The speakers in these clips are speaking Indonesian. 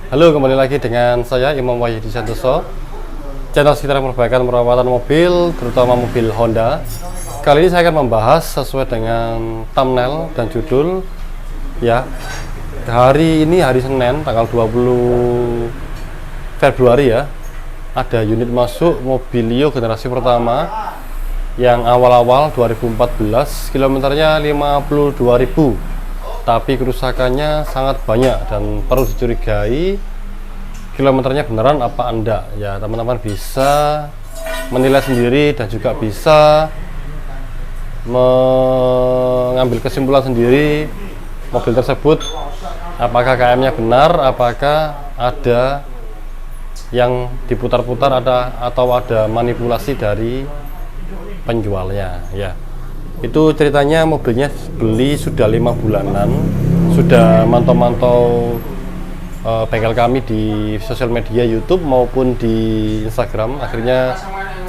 Halo, kembali lagi dengan saya Imam Wahyudi Santoso, channel sekitar perbaikan perawatan mobil, terutama mobil Honda. Kali ini saya akan membahas sesuai dengan thumbnail dan judul ya. Hari ini hari Senin tanggal 20 Februari ya. Ada unit masuk Mobilio generasi pertama yang awal-awal 2014, kilometernya 52.000. Tapi kerusakannya sangat banyak dan perlu dicurigai kilometernya beneran apa enggak ya. Teman-teman bisa menilai sendiri dan juga bisa mengambil kesimpulan sendiri mobil tersebut apakah KM-nya benar, apakah ada yang diputar-putar atau ada manipulasi dari penjualnya ya. Itu ceritanya mobilnya beli sudah 5 bulanan, sudah mantau-mantau bengkel kami di sosial media YouTube maupun di Instagram. Akhirnya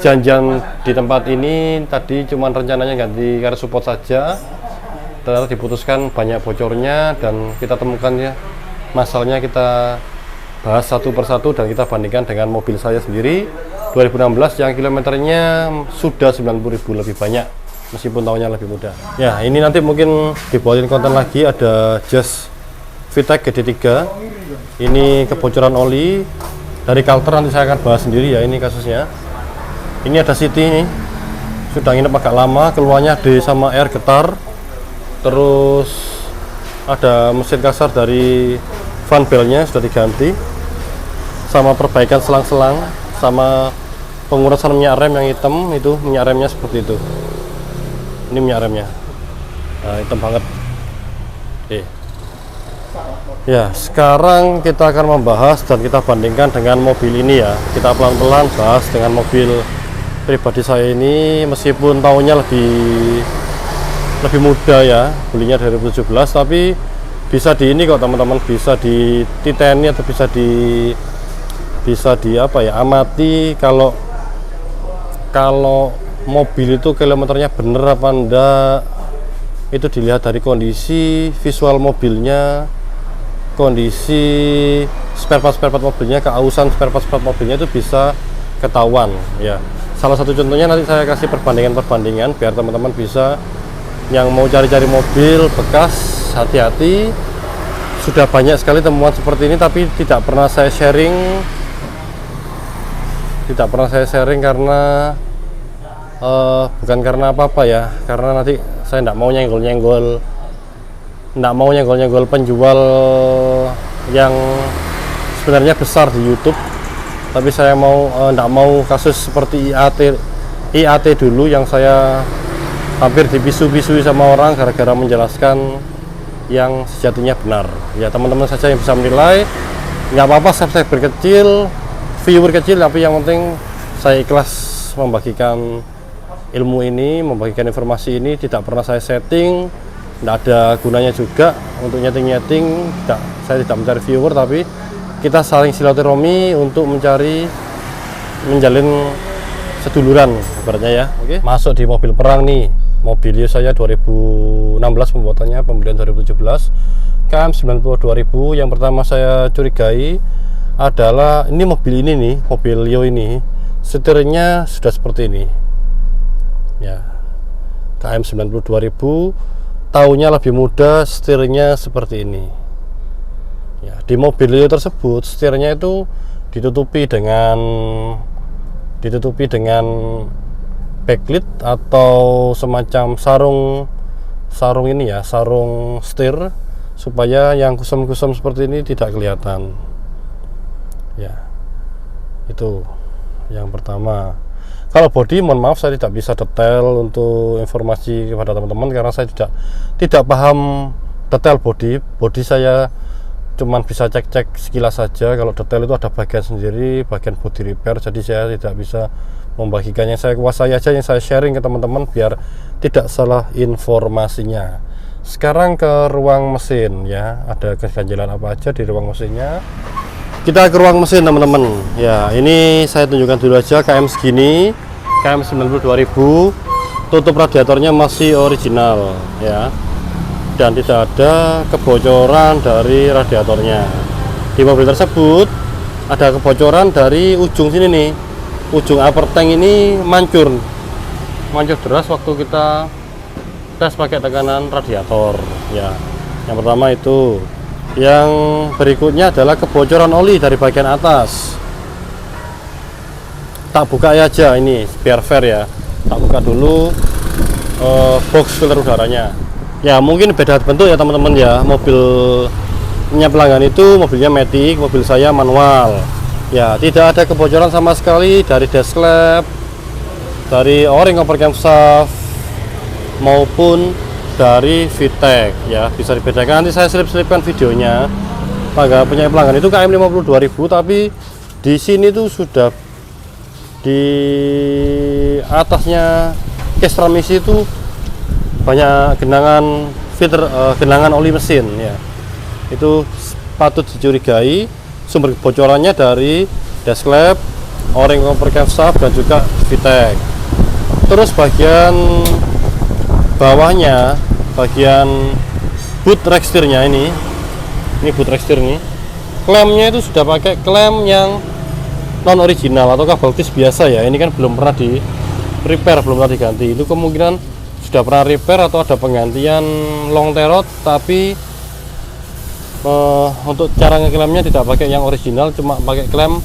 janjian di tempat ini, tadi cuman rencananya ganti car support saja, ternyata diputuskan banyak bocornya dan kita temukan ya masalahnya. Kita bahas satu persatu dan kita bandingkan dengan mobil saya sendiri 2016 yang kilometernya sudah 90.000 lebih banyak meskipun tahunnya lebih muda ya. Ini nanti mungkin dibuatin konten lagi. Ada Just VTEC GD3, ini kebocoran oli dari Calter, nanti saya akan bahas sendiri ya ini kasusnya. Ini ada City, ini sudah nginep agak lama, keluarnya D sama R getar. Terus ada mesin kasar dari fan belnya sudah diganti, sama perbaikan selang-selang, sama pengurusan minyak rem yang hitam. Itu minyak remnya seperti itu. Ini minyak remnya, nah, hitam banget. Ya, sekarang kita akan membahas dan kita bandingkan dengan mobil ini ya. Kita pelan-pelan bahas dengan mobil pribadi saya ini, meskipun tahunnya lebih muda ya, belinya 2017, tapi bisa di ini kok teman-teman, bisa di titeni atau bisa di apa ya, amati kalau mobil itu kilometernya bener apa enggak. Itu dilihat dari kondisi visual mobilnya, kondisi spare part mobilnya, keausan spare part mobilnya itu bisa ketahuan ya. Salah satu contohnya nanti saya kasih perbandingan biar teman-teman bisa, yang mau cari-cari mobil bekas, hati-hati. Sudah banyak sekali temuan seperti ini tapi tidak pernah saya sharing karena bukan karena apa-apa ya, karena nanti saya tidak mau nyenggol-nyenggol penjual yang sebenarnya besar di YouTube. Tapi saya tidak mau kasus seperti IAT dulu yang saya hampir dibisu-bisui sama orang gara-gara menjelaskan yang sejatinya benar ya. Teman-teman saja yang bisa menilai, nggak apa-apa subscriber kecil, viewer kecil, tapi yang penting saya ikhlas membagikan ilmu ini, membagikan informasi ini. Tidak pernah saya setting, tidak ada gunanya juga untuk nyeting-nyeting. Saya tidak mencari viewer, tapi kita saling silaturahmi untuk menjalin seduluran ibaratnya ya. Oke. Masuk di mobil perang nih, Mobilio saya 2016 pembuatannya, pembelian 2017, KM 92.000. Yang pertama saya curigai adalah ini mobil ini nih, Mobilio ini setirnya sudah seperti ini ya. KM 92.000, tahunnya lebih muda, setirnya seperti ini ya. Di Mobilio tersebut setirnya itu ditutupi dengan backlit atau semacam sarung ini ya, sarung setir, supaya yang kusam-kusam seperti ini tidak kelihatan ya. Itu yang pertama. Kalau body, mohon maaf saya tidak bisa detail untuk informasi kepada teman-teman karena saya tidak paham detail body saya cuman bisa cek-cek sekilas saja. Kalau detail itu ada bagian sendiri, bagian body repair, jadi saya tidak bisa membagikannya. Saya kuasai aja yang saya sharing ke teman-teman biar tidak salah informasinya. Sekarang ke ruang mesin ya, ada keganjilan apa aja di ruang mesinnya. Kita ke ruang mesin teman-teman ya. Ini saya tunjukkan dulu aja KM segini, KM 92.000, tutup radiatornya masih original ya, dan tidak ada kebocoran dari radiatornya. di mobil tersebut ada kebocoran dari ujung sini nih, ujung upper tank ini mancur deras waktu kita tes pakai tekanan radiator ya. Yang pertama itu. Yang berikutnya adalah kebocoran oli dari bagian atas. Tak buka aja ini biar fair ya, tak buka dulu box filter udaranya ya. Mungkin beda bentuk ya teman-teman ya, mobilnya pelanggan itu mobilnya matic, mobil saya manual ya. Tidak ada kebocoran sama sekali dari dash lamp, dari o-ring cover camshaft maupun dari VTEC ya. Bisa dibedakan, nanti saya selip-selipkan videonya. Tangga punya pelanggan itu KM 52.000, tapi di sini tuh sudah di atasnya case transmisi itu banyak genangan filter, genangan oli mesin ya. Itu patut dicurigai sumber kebocorannya dari dash lamp, o-ring cover camshaft dan juga VTEC. Terus bagian bawahnya, bagian boot rack steer-nya ini boot rack steer nih, klemnya itu sudah pakai klem yang non original atau kabel tis biasa ya. Ini kan belum pernah di repair, belum pernah diganti. Itu kemungkinan sudah pernah repair atau ada penggantian long terot, tapi untuk cara ngeklemnya tidak pakai yang original, cuma pakai klem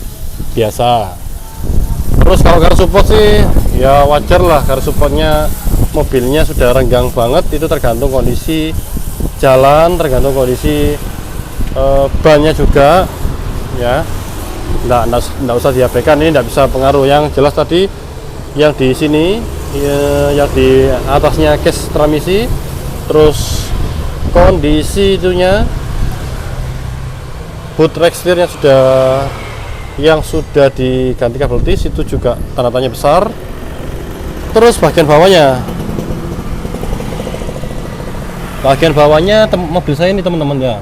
biasa. Terus kalau garis support sih ya wajar lah, garis supportnya mobilnya sudah renggang banget. Itu tergantung kondisi jalan, tergantung kondisi bannya juga ya. Nggak usah diabaikan, ini nggak bisa pengaruh. Yang jelas tadi yang di sini yang di atasnya case transmisi, terus kondisi itunya boot rack steer yang sudah diganti kabel tis itu juga tanda tanya besar. Terus bagian bawahnya mobil saya ini teman-teman ya,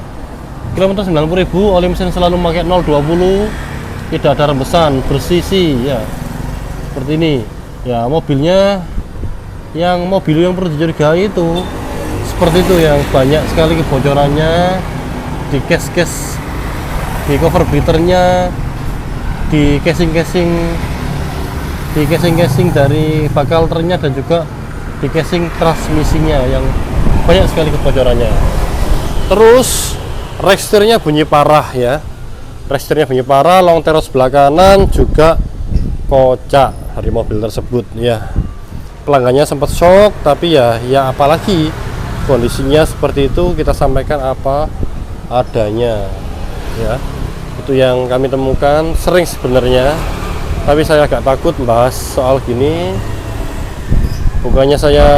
kilometer 90.000, oli mesin selalu pakai 020, tidak ada rembesan, bersisi ya, seperti ini ya. Mobil yang perlu dicurigai itu seperti itu, yang banyak sekali kebocorannya di case-case, di cover beaternya, di casing dari bakal ternya, dan juga di casing transmisinya yang banyak sekali kebocorannya. Terus rack steer-nya bunyi parah ya, rack steer-nya bunyi parah, long terot sebelah kanan juga kocak dari mobil tersebut ya. Pelanggannya sempat shock, tapi ya apalagi kondisinya seperti itu, kita sampaikan apa adanya ya. Itu yang kami temukan sering sebenarnya, tapi saya agak takut bahas soal gini. Bukannya saya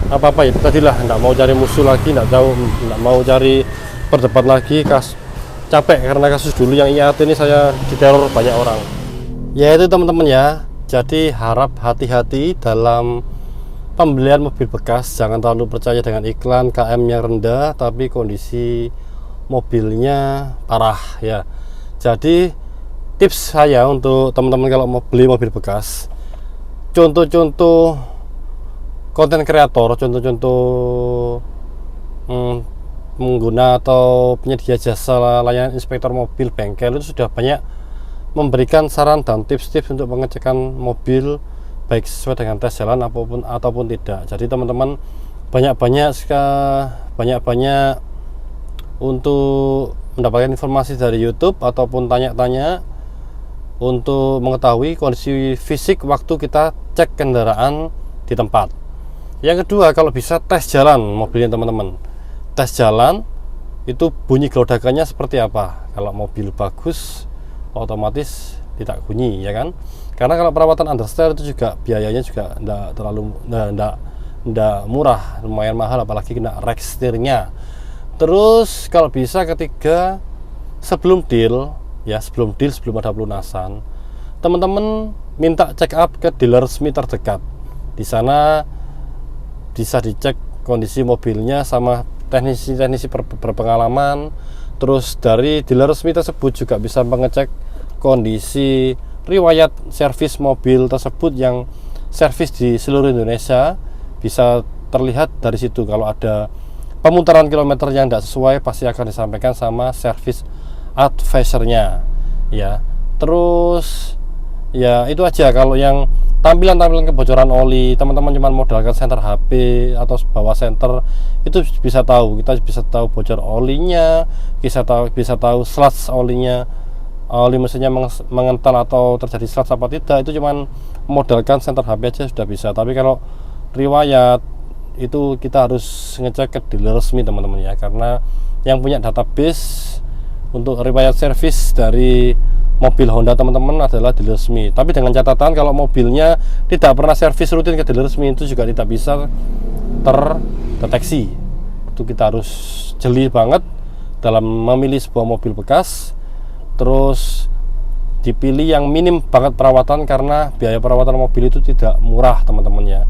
apa-apa ya, tadilah nggak mau cari musuh lagi, nggak mau cari berdebat lagi, capek karena kasus dulu yang IAT ini saya diteror banyak orang ya. Itu teman-teman ya, jadi harap hati-hati dalam pembelian mobil bekas. Jangan terlalu percaya dengan iklan KM yang rendah tapi kondisi mobilnya parah ya. Jadi tips saya untuk teman-teman kalau mau beli mobil bekas, contoh-contoh konten kreator, contoh-contoh pengguna atau penyedia jasa layanan inspektor mobil bengkel itu sudah banyak memberikan saran dan tips-tips untuk pengecekan mobil baik sesuai dengan tes jalan ataupun tidak. Jadi teman-teman banyak-banyak untuk mendapatkan informasi dari YouTube ataupun tanya-tanya untuk mengetahui kondisi fisik waktu kita cek kendaraan di tempat. Yang kedua, kalau bisa tes jalan mobilnya teman-teman. Tes jalan itu bunyi gerodakannya seperti apa. Kalau mobil bagus otomatis tidak bunyi ya kan. Karena kalau perawatan understeer itu juga biayanya juga enggak murah, lumayan mahal, apalagi kena rack steer-nya. Terus kalau bisa ketiga, sebelum deal sebelum ada pelunasan, teman-teman minta check up ke dealer resmi terdekat. Di sana bisa dicek kondisi mobilnya sama teknisi berpengalaman. Terus dari dealer resmi tersebut juga bisa mengecek kondisi riwayat servis mobil tersebut yang servis di seluruh Indonesia. Bisa terlihat dari situ. Kalau ada pemutaran kilometer yang tidak sesuai, pasti akan disampaikan sama servis advisornya ya. Terus ya itu aja. Kalau yang tampilan kebocoran oli, teman-teman cuma modalkan senter HP atau bawa senter, itu bisa tahu, kita bisa tahu bocor olinya, bisa tahu sludge olinya, oli mesinnya mengental atau terjadi sludge apa tidak. Itu cuma modalkan senter HP aja sudah bisa. Tapi kalau riwayat itu kita harus ngecek ke dealer resmi teman-teman ya, karena yang punya database untuk riwayat servis dari mobil Honda teman-teman adalah dealer resmi. Tapi dengan catatan kalau mobilnya tidak pernah servis rutin ke dealer resmi, itu juga tidak bisa terdeteksi. Itu kita harus jeli banget dalam memilih sebuah mobil bekas. Terus dipilih yang minim banget perawatan, karena biaya perawatan mobil itu tidak murah teman-teman ya.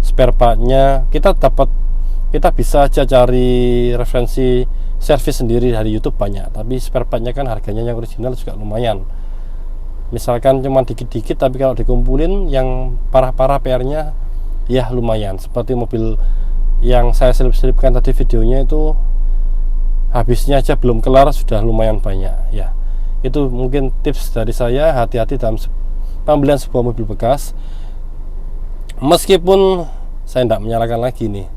Spare partnya kita bisa aja cari referensi servis sendiri dari YouTube banyak, tapi spare partnya kan harganya yang original juga lumayan. Misalkan cuma dikit-dikit, tapi kalau dikumpulin yang parah-parah PR-nya ya lumayan. Seperti mobil yang saya selip-selipkan tadi videonya itu, habisnya aja belum kelar sudah lumayan banyak ya. Itu mungkin tips dari saya, hati-hati dalam pembelian sebuah mobil bekas. Meskipun saya tidak menyalahkan lagi nih,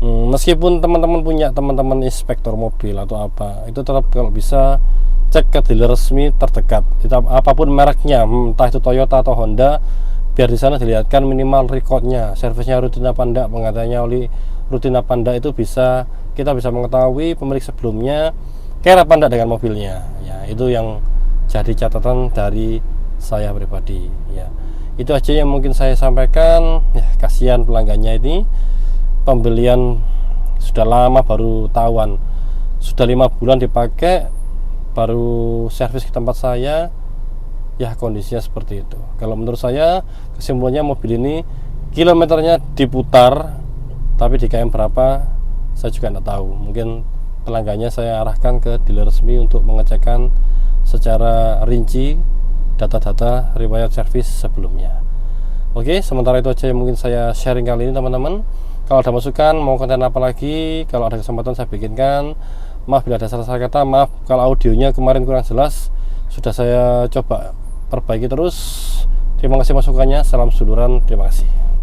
meskipun teman-teman punya teman-teman inspektor mobil atau apa, itu tetap kalau bisa cek ke dealer resmi terdekat, apapun mereknya, entah itu Toyota atau Honda, biar di sana dilihatkan minimal recordnya, servisnya rutin apa enggak, penggantiannya oli rutin apa enggak. Itu kita bisa mengetahui pemilik sebelumnya care apa enggak dengan mobilnya ya. Itu yang jadi catatan dari saya pribadi ya. Itu aja yang mungkin saya sampaikan ya. Kasihan pelanggannya ini, pembelian sudah lama baru tahuan, sudah 5 bulan dipakai baru servis ke tempat saya ya, kondisinya seperti itu. Kalau menurut saya kesimpulannya, mobil ini kilometernya diputar, tapi di KM berapa saya juga tidak tahu. Mungkin pelanggannya saya arahkan ke dealer resmi untuk mengecekkan secara rinci data-data riwayat servis sebelumnya. Oke, sementara itu aja yang mungkin saya sharing kali ini teman-teman. Kalau ada masukan, mau konten apa lagi, kalau ada kesempatan saya bikinkan. Maaf bila ada salah kata, maaf kalau audionya kemarin kurang jelas, sudah saya coba perbaiki terus. Terima kasih masukannya, salam seduluran, terima kasih.